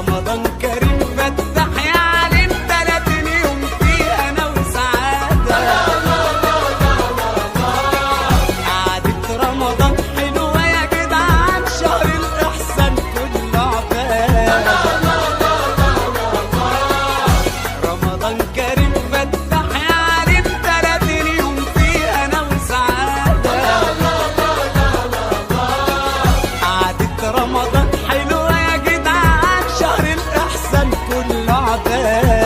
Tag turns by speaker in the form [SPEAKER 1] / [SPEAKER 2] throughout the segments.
[SPEAKER 1] رمضان كريم فتح يا عليم 30 يوم فيه انا وسعاده. قعدة رمضان حلوه يا جدعان، شهر الاحسان كله عباد. رمضان كريم فتح يا عليم 30 يوم فيه انا وسعاده. قعدة رمضان حلوه يا جدعان، شهر الاحسان كله عباد.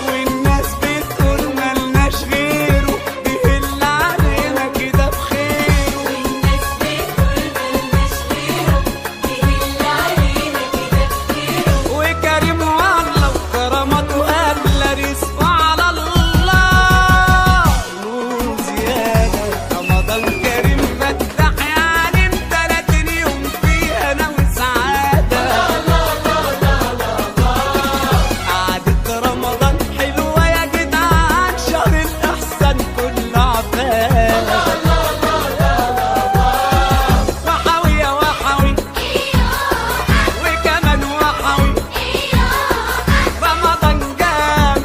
[SPEAKER 1] والناس بتقول ملناش غيره، بيهل علينا كده بخيره.
[SPEAKER 2] والناس بتقول ملناش غيره، بيهل علينا كده بخيره.
[SPEAKER 1] وكريم والله وكرامته أغلى، رزقه على الله نور زيادة. رمضان كريم فتح يا عليم 30 يوم فيه أنا وسعادة. قعدة رمضان حلوة يا جدعان، شهر الإحسان كله عباد. وحوي يا وحوي وكمان وحوي، رمضان جام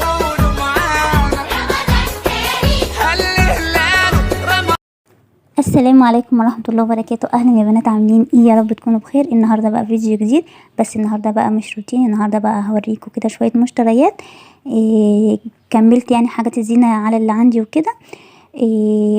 [SPEAKER 1] قولوا معانا هالهلال رمضان.
[SPEAKER 3] السلام عليكم ورحمة الله وبركاته. اهلا يا بنات، عاملين ايه؟ يا رب تكونوا بخير. النهارده بقى فيديو جديد، بس النهارده بقى مش روتين. النهارده بقى هوريكم كده شوية مشتريات. كملت يعني حاجات الزينة على اللي عندي وكده.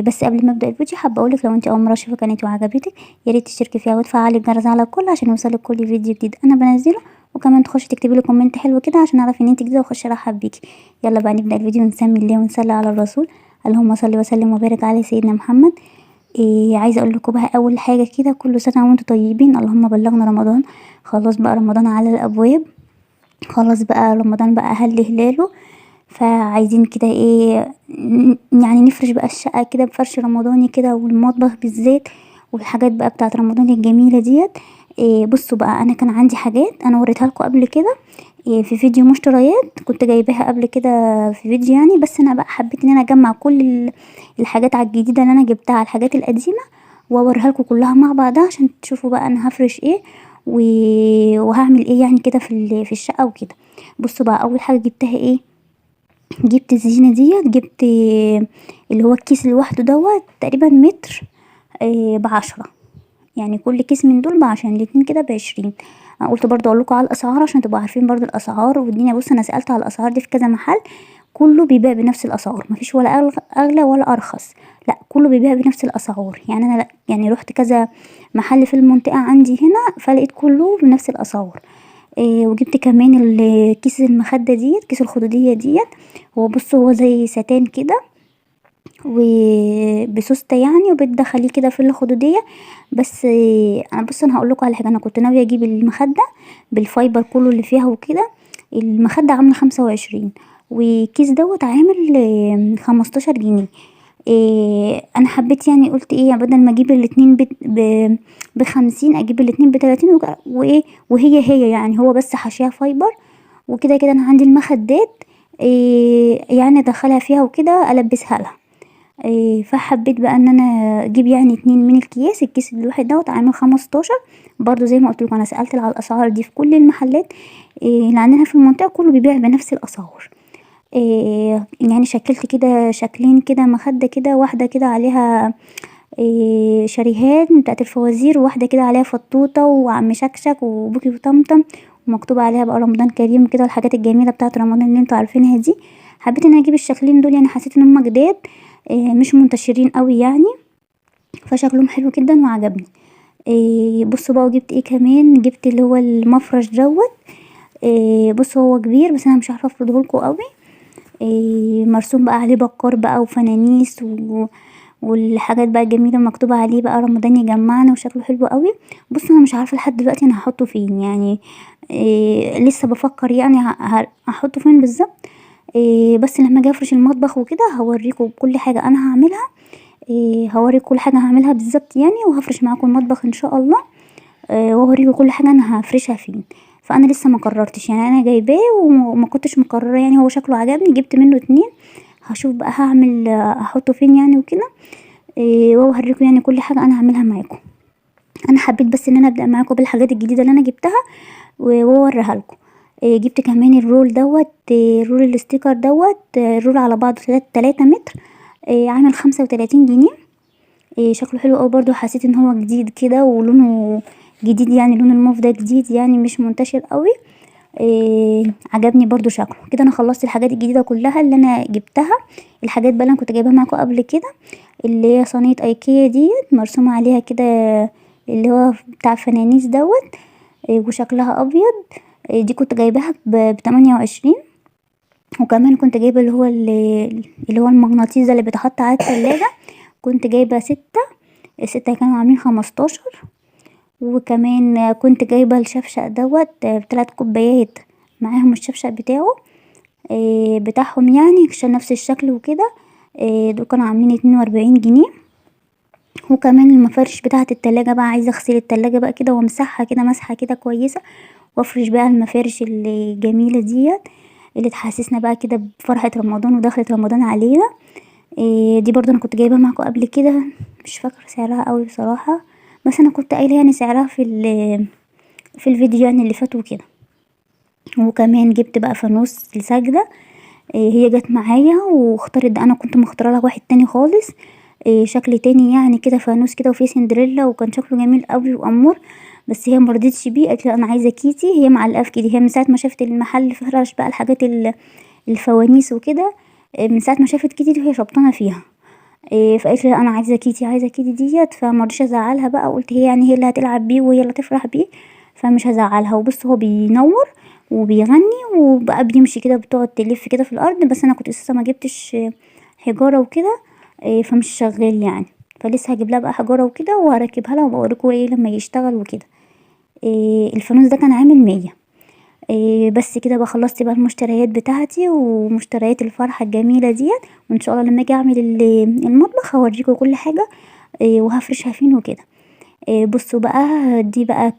[SPEAKER 3] بس قبل ما ابدا الفيديو حابه اقولك لو انت اول مره تشوفي قناتي وعجبتك يا ريت تشتركي فيها وتفعلي الجرس على الكل عشان يوصلك كل فيديو جديد انا بنزله. وكمان تخشي تكتبي لي كومنت حلو كده عشان اعرف ان انت جديده واخش ارحب بيكي. يلا بقى نبدا الفيديو ونسمي الله ونصلي على الرسول. اللهم صل وسلم وبارك على سيدنا محمد. عايزه اقول لكم بقى اول حاجه كده، كل سنه وانتم طيبين. اللهم بلغنا رمضان. خلاص بقى رمضان على الابواب، خلاص بقى رمضان بقى هل هلاله. فعايزين كده ايه يعني نفرش بقى الشقه كده بفرش رمضاني كده، والمطبخ بالذات، والحاجات بقى بتاعه رمضان الجميله ديت. بصوا بقى انا كان عندي حاجات انا وريتها لكم قبل كده في فيديو مشتريات، كنت جايباها قبل كده في فيديو يعني. بس انا بقى حبيت ان انا اجمع كل الحاجات على الجديده اللي انا جبتها على الحاجات القديمه، واوريها لكم كلها مع بعضها عشان تشوفوا بقى انا هفرش ايه وهعمل ايه يعني كده في الشقه وكده. بصوا بقى اول حاجه جبتها ايه، جبت الزينة ديت. جبت اللي هو الكيس لوحده دوت تقريبا متر ب10، يعني كل كيس من دول ب10، الاتنين كده ب20. انا قلت برضو اقول لكم على الاسعار عشان تبقوا عارفين برضو الاسعار والدنيا. بص انا سألت على الاسعار دي في كذا محل، كله بيبيع بنفس الاسعار، مفيش ولا اغلى ولا ارخص، لا كله بيبيع بنفس الاسعار. يعني انا يعني رحت كذا محل في المنطقة عندي هنا فلقيت كله بنفس الاسعار. وجبت كمان الكيس المخدة ديت، كيس الخدودية ديت. هو بصوا هو زي ستان كده وبسوستة يعني، وبتدخليه كده في الخدودية. بس انا هقولكوا على حاجة، انا كنت ناوية اجيب المخدة بالفايبر كله اللي فيها وكده. المخدة عاملة 25، والكيس دوت عامل 15 جنيه. انا حبيت يعني قلت ايه بدل ما اجيب الاتنين ب50 اجيب الاتنين ب30 وايه وهي يعني هو بس حاشيها فايبر وكده كده. انا عندي المخدات يعني ادخلها فيها وكده البسها لها. فحبيت بقى ان انا اجيب يعني 2 من الكيس. الكيس الواحد دوت عامل 15 برضو. زي ما قلت لكم انا سألت على الاسعار دي في كل المحلات اللي عندنا في المنطقة، كله بيبيع بنفس الاسعار. يعني شكلت كده شكلين كده مخدة كده، واحدة كده عليها شريهان بتاعت الفوازير، وواحدة كده عليها فطوطة وعم شكشك وبوكي وطمطم، ومكتوب عليها بقى رمضان كريم كده، والحاجات الجميلة بتاعت رمضان اللي انتوا عارفينها دي. حبيت ان انا اجيب الشكلين دول، يعني حسيت ان هم جداد مش منتشرين قوي يعني، فشكلهم حلو جدا وعجبني. بصوا بقى جبت ايه كمان، جبت اللي هو المفرش دوت. بصوا هو كبير بس انا مش عارفه افرده لكم قوي. مرسوم بقى عليه بكار بقى وفنانيس والحاجات بقى الجميله مكتوبه عليه بقى رمضان يجمعنا، وشكله حلو قوي. بص انا مش عارفه لحد دلوقتي انا هحطه فين يعني. لسه بفكر يعني هحطه فين بالظبط. بس لما اجي افرش المطبخ وكده هوريكم كل حاجه انا هعملها. هوريكم كل حاجه هعملها بالظبط يعني، وهفرش معاكم المطبخ ان شاء الله. واوريكم كل حاجه انا هفرشها فين. فانا لسه ما قررتش يعني، انا جايباه وما كنتش مقرره يعني، هو شكله عجبني جبت منه 2. هشوف بقى هعمل احطه فين يعني وكده. وهوريكم يعني كل حاجه انا هعملها معاكم. انا حبيت بس ان انا ابدا معاكم بالحاجات الجديده اللي انا جبتها واوريها لكم. جبت كمان الرول دوت، رول الاستيكر دوت، رول على بعضه 3 متر، عامل 35 جنيه. شكله حلو اوي برضو، حسيت ان هو جديد كده ولونه جديد، يعني لون الموف ده جديد يعني مش منتشر قوي. عجبني برضو شكله كده. انا خلصت الحاجات الجديده كلها اللي انا جبتها. الحاجات بقى اللي انا كنت جايباها معاكم قبل كده، اللي هي صينيه ايكيا ديت مرسومه عليها كده اللي هو بتاع فنانيس دوت، وشكلها ابيض. دي كنت جايباها ب28. وكمان كنت جايبه اللي هو المغناطيس ده اللي بيتحط على التلاجة، كنت جايبه 6 كانوا عاملين 15. وكمان كنت جايبه الشفشق دوت ب3 كوبايات معاهم الشفشق بتاعه بتاعهم، يعني عشان نفس الشكل وكده. دول كانوا عاملين 42 جنيه. وكمان المفارش بتاعة التلاجة بقى، عايزة اغسل التلاجة بقى كده وامسحها كده مسحة كده كويسة، وافرش بقى المفارش الجميلة ديت اللي تحسسنا بقى كده بفرحة رمضان ودخلة رمضان علينا. دي برضو انا كنت جايبها معاكم قبل كده، مش فاكرة سعرها قوي بصراحة، بس انا كنت قايله يعني سعرها في الفيديو يعني اللي فات وكده. وكمان جبت بقى فانوس لسجدة، هي جت معايا واختارت ده، انا كنت مختاره لها واحد تاني خالص، شكل تاني يعني كده فانوس كده وفيه سندريلا، وكان شكله جميل قوي وامور، بس هي مرضتش بيه، قالت لي انا عايزه كيتي. هي معلقه في كيتي، هي من ساعه ما شافت المحل فرش بقى الحاجات الفوانيس وكده، من ساعه ما شافت كيتي دي وهي شبطانه فيها. فقالت لي انا عايزه كيتي، عايزه كيتي ديت، فمرضيش ازعلها بقى، قلت هي يعني هي اللي هتلعب بيه وهي اللي تفرح بيه، فمش هزعلها. وبص هو بينور وبيغني وبقى بيمشي كده، بتقعد تلف كده في الارض، بس انا كنت لسه ما جبتش حجاره وكده، فمش شغال يعني، فلسه هجيب لها بقى حجاره وكده وهركبها لها وبوريكم ايه لما يشتغل وكده. الفانوس ده كان عامل 100. بس كده بقى خلصت بقى المشتريات بتاعتي ومشتريات الفرحة الجميلة ديت، وان شاء الله لما اجي اعمل المطبخ هوريكم كل حاجة وهفرشها فين وكده. بصوا بقى، دي بقى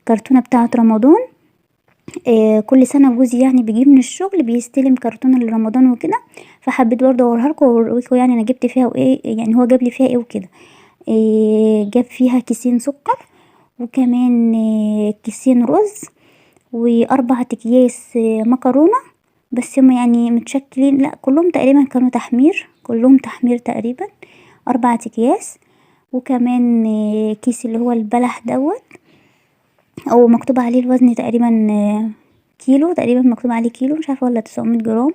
[SPEAKER 3] كرتونة بتاعة رمضان. كل سنة جوزي يعني بيجيب من الشغل بيستلم كرتونة لرمضان وكده، فحبيت برضه اوريها لكم واوريكم يعني انا جبت فيها وايه، يعني هو جاب لي فيها ايه وكده. جاب فيها كيسين سكر، وكمان كيسين رز، و4 اكياس مكرونة، بس هما يعني متشكلين، لا كلهم تقريبا كانوا تحمير، كلهم تحمير تقريبا 4 اكياس. وكمان كيس اللي هو البلح دوت، او مكتوب عليه الوزن تقريبا كيلو، تقريبا مكتوب عليه كيلو مش عارفه ولا 900 جرام.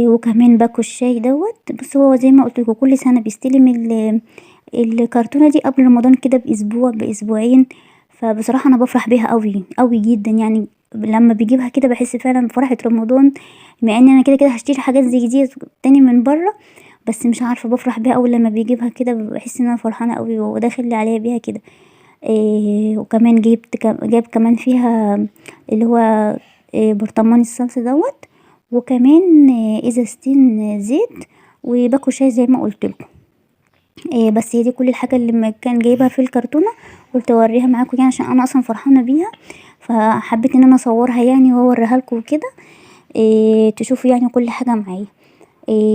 [SPEAKER 3] وكمان باكو الشاي دوت. بس هو زي ما قلت لكم كل سنه بيستلم الكرتونه دي قبل رمضان كده باسبوع باسبوعين، فبصراحه انا بفرح بيها قوي قوي جدا، يعني لما بيجيبها كده بحس فعلا بفرحه رمضان، مع ان انا كده كده هشتري حاجات زي دي تاني من بره، بس مش عارفه بفرح بيها اول لما بيجيبها كده، بحس ان انا فرحانه قوي وداخل لي عليها بيها كده. وكمان جاب كمان فيها اللي هو برطمان الصلصه دوت، وكمان ازازتين زيت، وباكو شاي زي ما قلت لكم. بس هي دي كل الحاجه اللي كان جايبها في الكرتونه، قلت اوريها معاكم يعني عشان انا اصلا فرحانه بيها، فحبيت ان انا اصورها يعني واوريها لكم وكده، تشوفوا يعني كل حاجه معايا.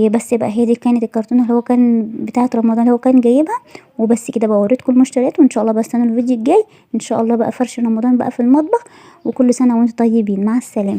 [SPEAKER 3] بس بقى هي دي كانت الكرتونه اللي هو كان بتاعه رمضان اللي هو كان جايبها. وبس كده بقى وريتكم المشتريات، وان شاء الله بستنوا الفيديو الجاي ان شاء الله بقى فرش رمضان بقى في المطبخ. وكل سنه وانتم طيبين، مع السلامه.